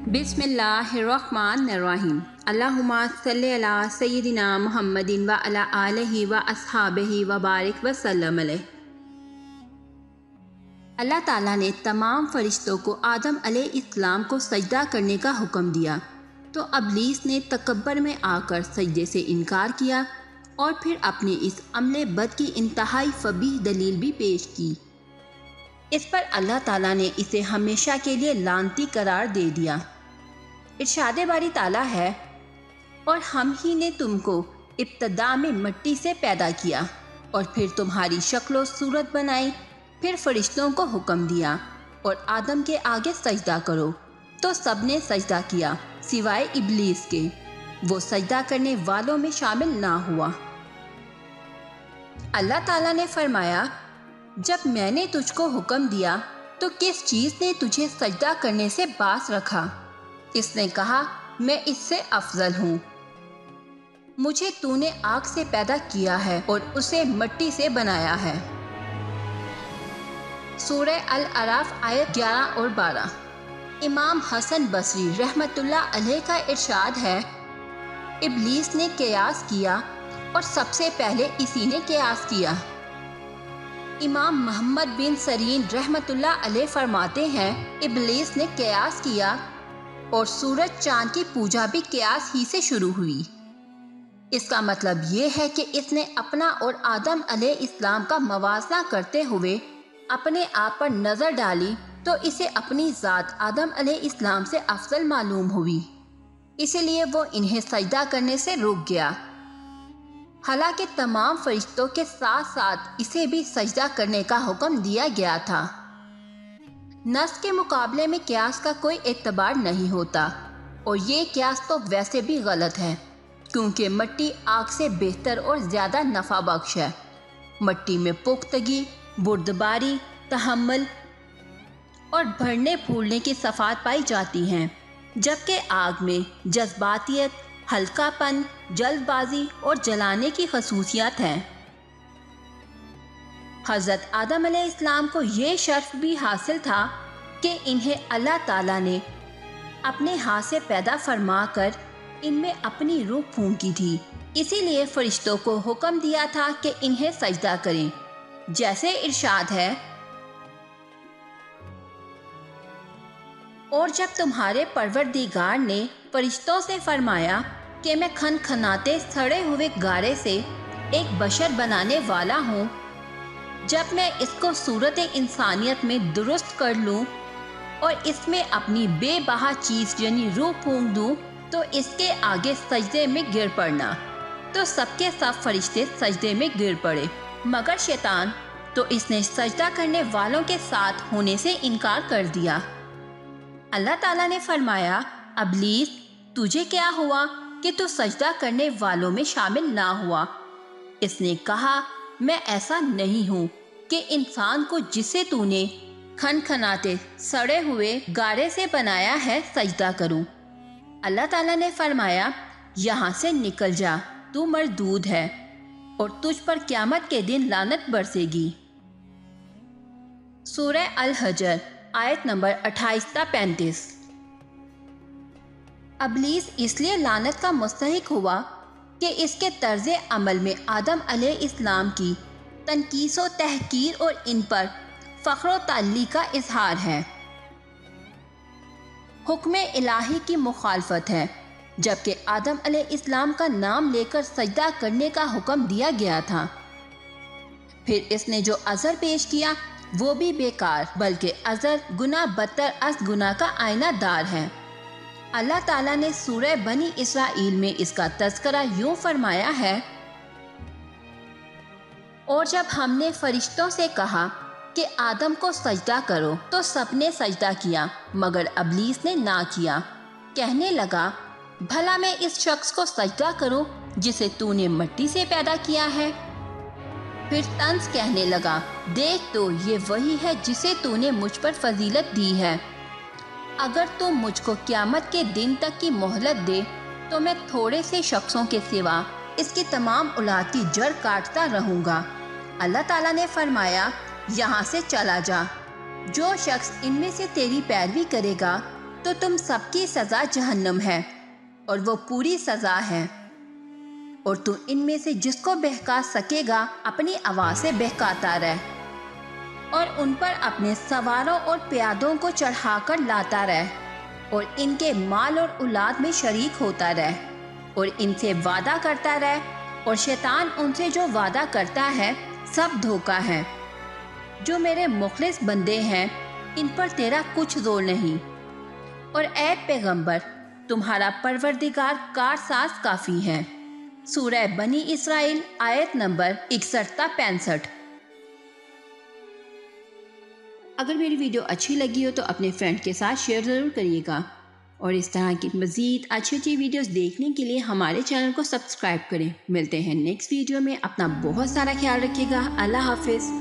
بسم اللہ الرحمن الرحیم۔ اللہم صلی علی سیدنا محمد و علی آلہ و اصحابہ و بارک وسلم علیہ۔ اللہ تعالیٰ نے تمام فرشتوں کو آدم علیہ السلام کو سجدہ کرنے کا حکم دیا، تو ابلیس نے تکبر میں آ کر سجدے سے انکار کیا اور پھر اپنے اس عمل بد کی انتہائی فبیح دلیل بھی پیش کی۔ اس پر اللہ تعالیٰ نے اسے ہمیشہ کے لیے لعنتی قرار دے دیا۔ ارشاد باری تعالیٰ ہے، اور ہم ہی نے تم کو ابتدا میں مٹی سے پیدا کیا اور پھر تمہاری شکل و صورت بنائی، پھر فرشتوں کو حکم دیا اور آدم کے آگے سجدہ کرو، تو سب نے سجدہ کیا سوائے ابلیس کے، وہ سجدہ کرنے والوں میں شامل نہ ہوا۔ اللہ تعالیٰ نے فرمایا، جب میں نے تجھ کو حکم دیا تو کس چیز نے تجھے سجدہ کرنے سے باز رکھا؟ اس نے کہا، میں اس سے افضل ہوں، مجھے تو نے آگ سے پیدا کیا ہے اور اسے مٹی سے بنایا ہے۔ سورہ الاعراف آیت 11 اور 12۔ امام حسن بصری رحمۃ اللہ علیہ کا ارشاد ہے، ابلیس نے قیاس کیا اور سب سے پہلے اسی نے قیاس کیا۔ امام محمد بن سیرین رحمۃ اللہ علیہ فرماتے ہیں، ابلیس نے قیاس کیا اور سورج چاند کی پوجا بھی قیاس ہی سے شروع ہوئی۔ اس کا مطلب یہ ہے کہ اس نے اپنا اور آدم علیہ السلام کا موازنہ کرتے ہوئے اپنے آپ پر نظر ڈالی تو اسے اپنی ذات آدم علیہ السلام سے افضل معلوم ہوئی، اسی لیے وہ انہیں سجدہ کرنے سے رک گیا، حالانکہ تمام فرشتوں کے ساتھ ساتھ اسے بھی سجدہ کرنے کا حکم دیا گیا تھا۔ نص کے مقابلے میں قیاس کا کوئی اعتبار نہیں ہوتا، اور یہ قیاس تو ویسے بھی غلط ہے، کیونکہ مٹی آگ سے بہتر اور زیادہ نفع بخش ہے۔ مٹی میں پختگی، بردباری، تحمل اور بھرنے پھولنے کی صفات پائی جاتی ہیں، جبکہ آگ میں جذباتیت، ہلکا پن، جلد بازی اور جلانے کی خصوصیات ہیں۔ حضرت آدم علیہ السلام کو یہ شرف بھی حاصل تھا کہ انہیں اللہ تعالیٰ نے اپنے ہاتھ سے پیدا فرما کر ان میں اپنی روح پھونکی تھی، اسی لیے فرشتوں کو حکم دیا تھا کہ انہیں سجدہ کریں، جیسے ارشاد ہے، اور جب تمہارے پروردگار نے فرشتوں سے فرمایا کہ میں کھنکھناتے سڑے ہوئے گارے سے ایک بشر بنانے والا ہوں، جب میں اس کو صورت انسانیت میں درست کر لوں اور اس میں اپنی بے بہا چیز یعنی روح پھونک دوں تو اس کے آگے سجدے میں گر پڑنا، تو سب کے سب فرشتے سجدے میں گر پڑے مگر شیطان، تو اس نے سجدہ کرنے والوں کے ساتھ ہونے سے انکار کر دیا۔ اللہ تعالیٰ نے فرمایا، ابلیس تجھے کیا ہوا کہ تو سجدہ کرنے والوں میں شامل نہ ہوا؟ اس نے کہا، میں ایسا نہیں ہوں کہ انسان کو جسے تو نے کھنکھناتے سڑے ہوئے گارے سے بنایا ہے سجدہ کروں۔ اللہ تعالیٰ نے فرمایا، یہاں سے نکل جا، تو مردود ہے اور تجھ پر قیامت کے دن لعنت برسے گی۔ سورہ الحجر آیت نمبر 28 تا 35۔ ابلیس اس لیے لعنت کا مستحق ہوا کہ اس کے طرز عمل میں آدم علیہ السلام کی تنقیص و تحقیر اور ان پر فخر و تعلی کا اظہار ہے۔ حکم الہی کی مخالفت ہے، جبکہ آدم علیہ السلام کا نام لے کر سجدہ کرنے کا حکم دیا گیا تھا۔ پھر اس نے جو عذر پیش کیا وہ بھی بیکار، بلکہ عذر گناہ بدتر از گناہ کا آئینہ دار ہے۔ اللہ تعالیٰ نے سورہ بنی اسرائیل میں اس کا تذکرہ یوں فرمایا ہے، اور جب ہم نے فرشتوں سے کہا کہ آدم کو سجدہ کرو تو سب نے سجدہ کیا مگر ابلیس نے نہ کیا، کہنے لگا، بھلا میں اس شخص کو سجدہ کروں جسے تو نے مٹی سے پیدا کیا ہے؟ پھر طنز کہنے لگا، دیکھ تو یہ وہی ہے جسے تو نے مجھ پر فضیلت دی ہے، اگر تو مجھ کو قیامت کے دن تک کی مہلت دے تو میں تھوڑے سے شخصوں کے سوا اس کی تمام اولاد کی جڑ کاٹتا رہوں گا۔ اللہ تعالیٰ نے فرمایا، یہاں سے چلا جا، جو شخص ان میں سے تیری پیروی کرے گا تو تو تم سب کی سزا جہنم ہے اور وہ پوری سزا ہے، اور تو ان میں سے جس کو بہکا سکے گا اپنی آواز سے بہکاتا رہ، اور ان پر اپنے سواروں اور پیادوں کو چڑھا کر لاتا رہ، اور ان کے مال اور اولاد میں شریک ہوتا رہ، اور ان سے وعدہ کرتا رہ، اور شیطان ان سے جو وعدہ کرتا ہے سب دھوکہ ہے۔ جو میرے مخلص بندے ہیں ان پر تیرا کچھ زور نہیں، اور اے پیغمبر تمہارا پروردگار کارساز کافی ہے۔ سورہ بنی اسرائیل آیت نمبر 61 تا 65۔ اگر میری ویڈیو اچھی لگی ہو تو اپنے فرینڈ کے ساتھ شیئر ضرور کریے گا، اور اس طرح کی مزید اچھی ویڈیوز دیکھنے کے لیے ہمارے چینل کو سبسکرائب کریں۔ ملتے ہیں نیکسٹ ویڈیو میں، اپنا بہت سارا خیال رکھیے گا۔ اللہ حافظ۔